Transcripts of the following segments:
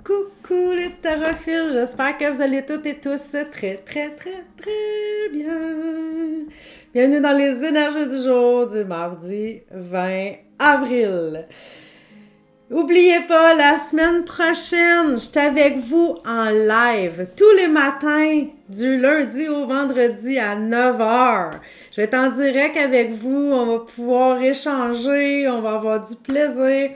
Coucou les tarophiles, j'espère que vous allez toutes et tous très très très très bien. Bienvenue dans les énergies du jour du mardi 20 avril. N'oubliez pas, la semaine prochaine, je suis avec vous en live tous les matins du lundi au vendredi à 9h. Je vais être en direct avec vous, on va pouvoir échanger, on va avoir du plaisir.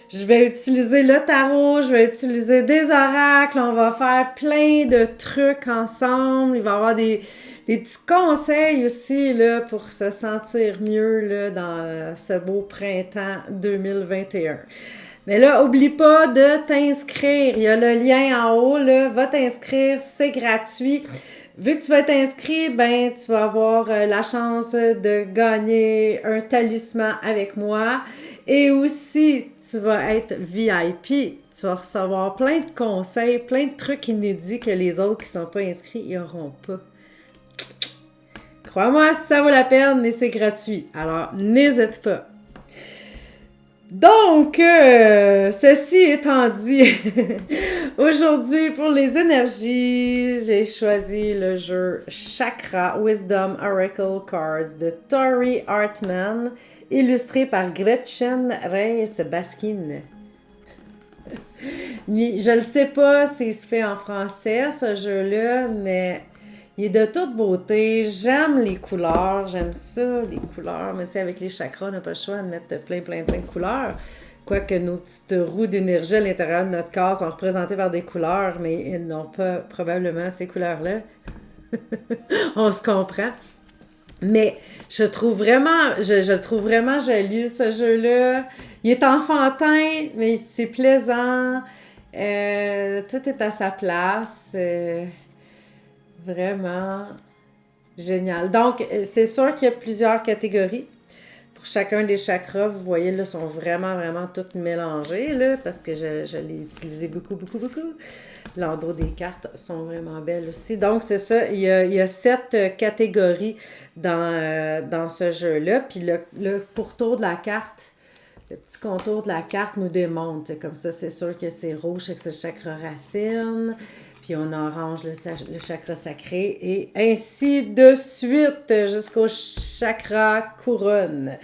Je vais utiliser le tarot, je vais utiliser des oracles, on va faire plein de trucs ensemble. Il va y avoir des petits conseils aussi là, pour se sentir mieux là, dans ce beau printemps 2021. Mais là, oublie pas de t'inscrire. Il y a le lien en haut, là. Va t'inscrire, c'est gratuit. Vu que tu vas t'inscrire, ben, tu vas avoir la chance de gagner un talisman avec moi. Et aussi, tu vas être VIP. Tu vas recevoir plein de conseils, plein de trucs inédits que les autres qui ne sont pas inscrits n'auront pas. Crois-moi, ça vaut la peine et c'est gratuit. Alors, n'hésite pas. Donc, ceci étant dit, aujourd'hui pour les énergies, j'ai choisi le jeu Chakra Wisdom Oracle Cards de Tori Hartman, illustré par Gretchen Reis-Baskin. Je ne sais pas s'il se fait en français, ce jeu-là, mais il est de toute beauté. J'aime les couleurs, j'aime ça, les couleurs. Mais tu sais, avec les chakras, on n'a pas le choix de mettre plein de couleurs. Quoique nos petites roues d'énergie à l'intérieur de notre corps sont représentées par des couleurs, mais ils n'ont pas probablement ces couleurs-là. On se comprend. Mais je le trouve vraiment joli, ce jeu-là. Il est enfantin, mais c'est plaisant. Tout est à sa place. Vraiment génial. Donc, c'est sûr qu'il y a plusieurs catégories. Pour chacun des chakras, vous voyez, là, sont vraiment toutes mélangés, là, parce que je l'ai utilisé beaucoup. L'endroit des cartes sont vraiment belles aussi. Donc, c'est ça, il y a 7 catégories dans ce jeu-là. Puis le pourtour de la carte, le petit contour de la carte nous démontre. Comme ça, c'est sûr que c'est rouge, c'est que c'est le chakra racine. Puis on orange le chakra sacré et ainsi de suite jusqu'au chakra couronne.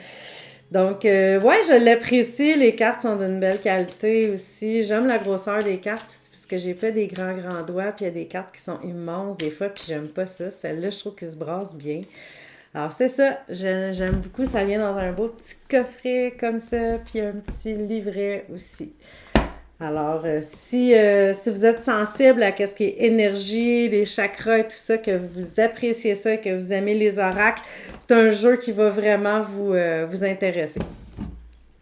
Donc, ouais, je l'apprécie. Les cartes sont d'une belle qualité aussi. J'aime la grosseur des cartes parce que j'ai pas des grands doigts. Puis il y a des cartes qui sont immenses des fois. Puis j'aime pas ça. Celle-là, je trouve qu'elle se brasse bien. Alors, c'est ça. J'aime beaucoup. Ça vient dans un beau petit coffret comme ça. Puis un petit livret aussi. Alors, si vous êtes sensible à ce qui est énergie, les chakras et tout ça, que vous appréciez ça, que vous aimez les oracles, c'est un jeu qui va vraiment vous intéresser.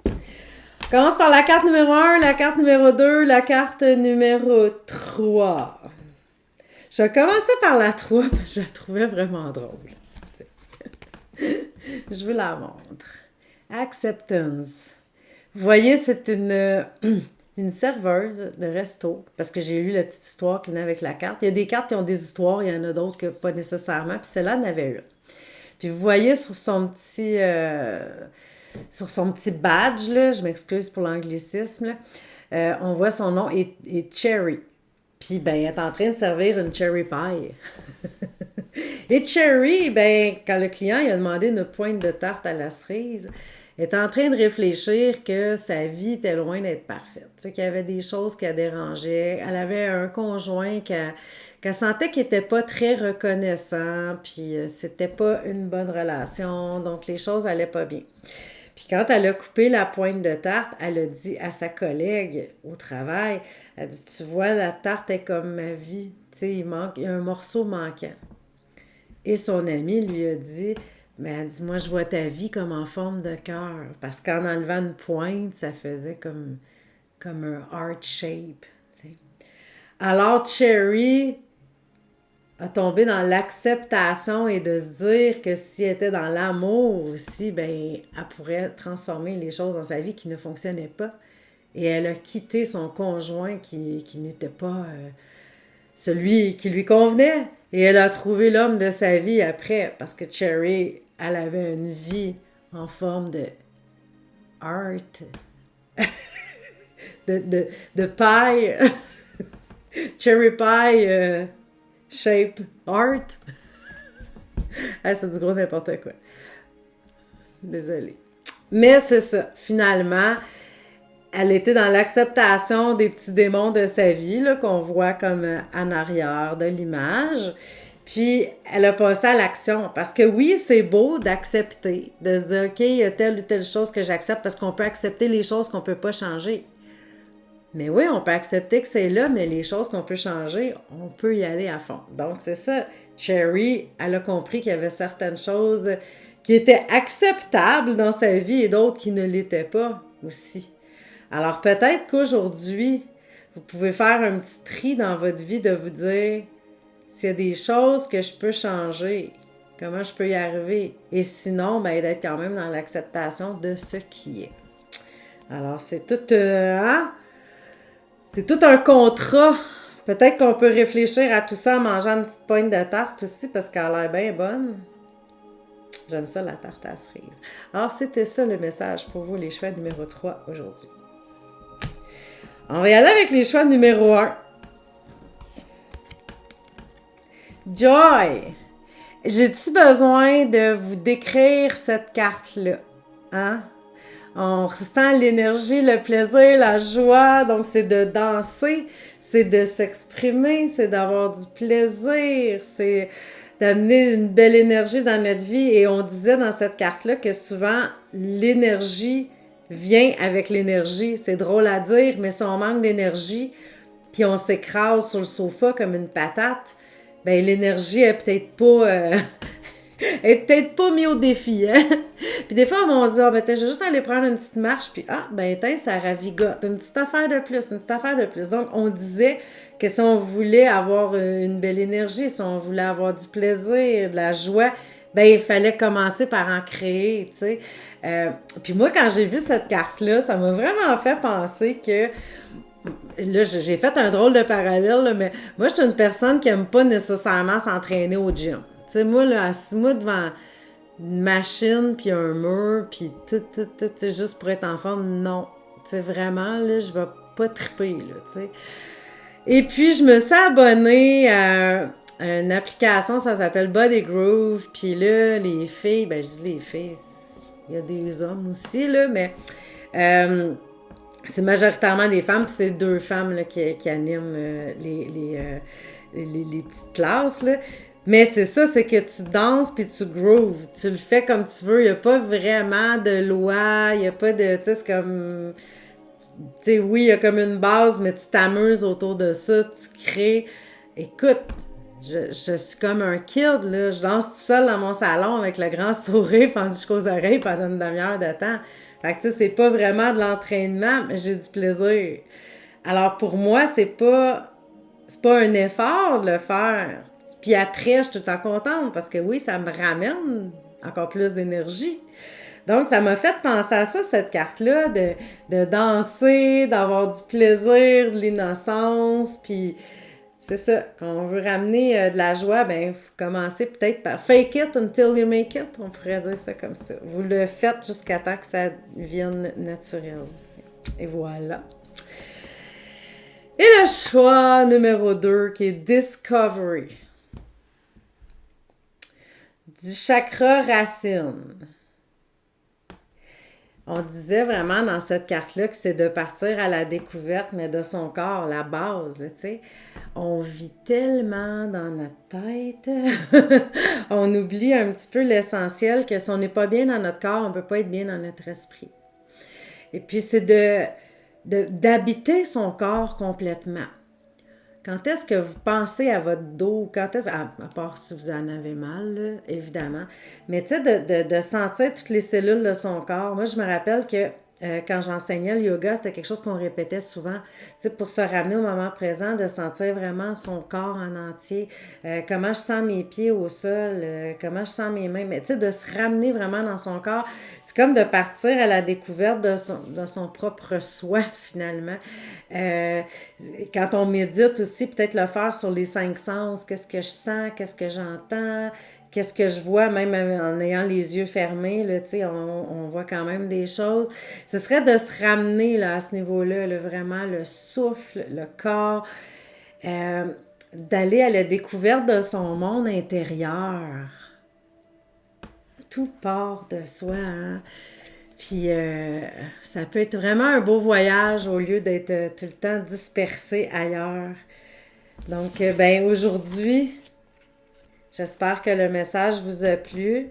On commence par la carte numéro 1, la carte numéro 2, la carte numéro 3. Je vais commencer par la 3 parce que je la trouvais vraiment drôle. Je vous la montre. Acceptance. Vous voyez, c'est une serveuse de resto, parce que j'ai lu la petite histoire qui venait avec la carte. Il y a des cartes qui ont des histoires, il y en a d'autres que pas nécessairement, puis celle-là en avait une. Puis vous voyez sur son petit badge, là, je m'excuse pour l'anglicisme, là, on voit son nom est Cherry. Puis, ben, elle est en train de servir une cherry pie. Et Cherry, ben, quand le client il a demandé une pointe de tarte à la cerise, elle est en train de réfléchir que sa vie était loin d'être parfaite. Tu sais, qu'il y avait des choses qui la dérangeaient. Elle avait un conjoint qu'elle sentait qu'il n'était pas très reconnaissant, puis c'était pas une bonne relation, donc les choses allaient pas bien. Puis quand elle a coupé la pointe de tarte, elle a dit à sa collègue au travail, elle dit, tu vois, la tarte est comme ma vie, tu sais, il y a un morceau manquant. Et son ami lui a dit, mais elle dit, moi, je vois ta vie comme en forme de cœur. Parce qu'en enlevant une pointe, ça faisait comme un heart shape. Tu sais. Alors, Cherry a tombé dans l'acceptation et de se dire que si elle était dans l'amour aussi, ben, elle pourrait transformer les choses dans sa vie qui ne fonctionnaient pas. Et elle a quitté son conjoint qui n'était pas celui qui lui convenait. Et elle a trouvé l'homme de sa vie après, parce que Cherry, elle avait une vie en forme de art, de paille. Cherry pie shape art. Ah, c'est du gros n'importe quoi. Désolée. Mais c'est ça. Finalement, elle était dans l'acceptation des petits démons de sa vie, là, qu'on voit comme en arrière de l'image. Puis, elle a passé à l'action. Parce que oui, c'est beau d'accepter, de se dire, OK, il y a telle ou telle chose que j'accepte, parce qu'on peut accepter les choses qu'on peut pas changer. Mais oui, on peut accepter que c'est là, mais les choses qu'on peut changer, on peut y aller à fond. Donc, c'est ça. Cherry, elle a compris qu'il y avait certaines choses qui étaient acceptables dans sa vie et d'autres qui ne l'étaient pas aussi. Alors, peut-être qu'aujourd'hui, vous pouvez faire un petit tri dans votre vie de vous dire s'il y a des choses que je peux changer, comment je peux y arriver. Et sinon, ben, d'être quand même dans l'acceptation de ce qui est. Alors, c'est tout, hein? C'est tout un contrat. Peut-être qu'on peut réfléchir à tout ça en mangeant une petite poigne de tarte aussi parce qu'elle a l'air bien bonne. J'aime ça, la tarte à cerise. Alors, c'était ça le message pour vous, les choix numéro 3 aujourd'hui. On va y aller avec les choix numéro 1. Joy! J'ai-tu besoin de vous décrire cette carte-là? Hein? On ressent l'énergie, le plaisir, la joie. Donc, c'est de danser, c'est de s'exprimer, c'est d'avoir du plaisir, c'est d'amener une belle énergie dans notre vie. Et on disait dans cette carte-là que souvent, l'énergie vient avec l'énergie. C'est drôle à dire, mais si on manque d'énergie, puis on s'écrase sur le sofa comme une patate, ben l'énergie est peut-être pas... elle est peut-être pas mise au défi, hein? Puis des fois, on se dit, ah, ben, je vais juste aller prendre une petite marche, puis ah, ben, ça ravigote. Une petite affaire de plus, une petite affaire de plus. Donc, on disait que si on voulait avoir une belle énergie, si on voulait avoir du plaisir, de la joie, ben, il fallait commencer par en créer, tu sais. Puis moi, quand j'ai vu cette carte-là, ça m'a vraiment fait penser que là, j'ai fait un drôle de parallèle, là, mais moi, je suis une personne qui aime pas nécessairement s'entraîner au gym. Tu sais, moi, là, assis-moi devant une machine, puis un mur, puis tout, tu sais, juste pour être en forme, non. Tu sais, vraiment, là, je vais pas triper, là, tu sais. Et puis, je me suis abonnée à une application, ça s'appelle Body Groove, puis là, les filles, ben, je dis les filles, il y a des hommes aussi, là, mais... c'est majoritairement des femmes, puis c'est 2 femmes là, qui animent les petites classes. Là. Mais c'est ça, c'est que tu danses puis tu grooves. Tu le fais comme tu veux. Il n'y a pas vraiment de loi. Il n'y a pas de... Tu sais, c'est comme... Tu sais, oui, il y a comme une base, mais tu t'amuses autour de ça. Tu crées... Écoute, je suis comme un kid, là. Je danse tout seul dans mon salon avec le grand sourire pendu jusqu'aux oreilles pendant une demi-heure de temps. Fait que, tu sais, c'est pas vraiment de l'entraînement, mais j'ai du plaisir. Alors, pour moi, c'est pas un effort de le faire. Puis après, je suis tout le temps contente parce que oui, ça me ramène encore plus d'énergie. Donc, ça m'a fait penser à ça, cette carte-là, de danser, d'avoir du plaisir, de l'innocence, puis c'est ça. Quand on veut ramener de la joie, ben, il faut commencer peut-être par fake it until you make it. On pourrait dire ça comme ça. Vous le faites jusqu'à temps que ça devienne naturel. Et voilà. Et le choix numéro 2 qui est Discovery. Du chakra racine. On disait vraiment dans cette carte-là que c'est de partir à la découverte, mais de son corps, la base, tu sais. On vit tellement dans notre tête, on oublie un petit peu l'essentiel, que si on n'est pas bien dans notre corps, on ne peut pas être bien dans notre esprit. Et puis c'est d'habiter son corps complètement. Quand est-ce que vous pensez à votre dos, quand est-ce, à part si vous en avez mal, là, évidemment, mais tu sais, de sentir toutes les cellules de son corps. Moi, je me rappelle que quand j'enseignais le yoga, c'était quelque chose qu'on répétait souvent, tu sais, pour se ramener au moment présent, de sentir vraiment son corps en entier, comment je sens mes pieds au sol, comment je sens mes mains, mais tu sais, de se ramener vraiment dans son corps, c'est comme de partir à la découverte de son propre soi, finalement. Quand on médite aussi, peut-être le faire sur les 5 sens, qu'est-ce que je sens, qu'est-ce que j'entends, qu'est-ce que je vois, même en ayant les yeux fermés, là, on voit quand même des choses. Ce serait de se ramener là, à ce niveau-là, là, vraiment le souffle, le corps. d'aller à la découverte de son monde intérieur. Tout part de soi, hein? Puis ça peut être vraiment un beau voyage au lieu d'être tout le temps dispersé ailleurs. Donc, ben aujourd'hui, j'espère que le message vous a plu.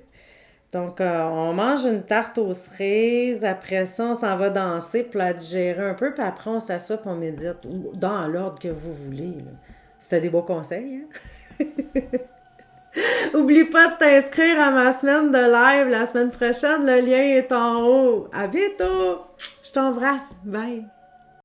Donc, on mange une tarte aux cerises. Après ça, on s'en va danser pour la digérer un peu. Puis après, on s'assoit pour méditer dans l'ordre que vous voulez. Là. C'était des beaux conseils. Hein? Oublie pas de t'inscrire à ma semaine de live la semaine prochaine. Le lien est en haut. À bientôt! Je t'embrasse. Bye!